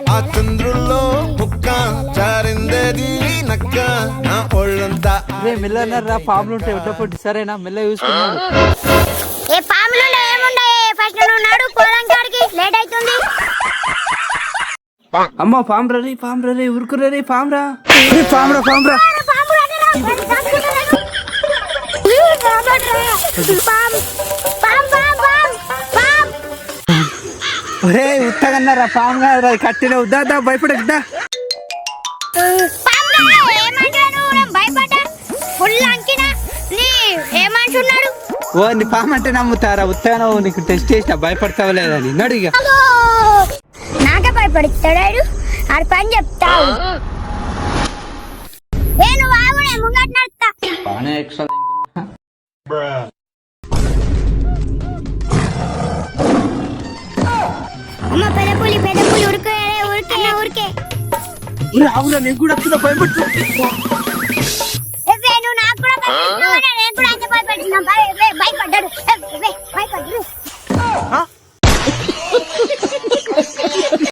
ఆ చంద్రుల్లో ముక్క చారిందేది నక్క నా ఒళ్ళంతా. రే మెల్లన్నారా పాములు ఉంటాయి ఒట్ట పొట్టి సరేనా మెల్ల చూసుకున్నాడు. ఏ పాములు ఏముండయి ఫస్ట్ నువ్వు నాడు పొలం కాడికి లేట్ అవుతుంది. అమ్మ పాము రే ఉరుకురే పామురా పామురా పామురా ఒరే ఉత్తగన్నారా పాము కాదురా కట్టిన ఉద్దా భయపడద్దా ఓ నీ పాము అంటే నమ్ముతారా ఉత్తగా నీకు టెస్ట్ చేసిన భయపడతావా లేదని నడు ఇక నాకే భయపడుతాడు ఆడు పని చెప్తావు నేను వాగునే ముంగట నడుస్తా. అమ్మ పెదపులి ఉరికే ఉరికే అవునా నేను కూడా భయపడుతున్నా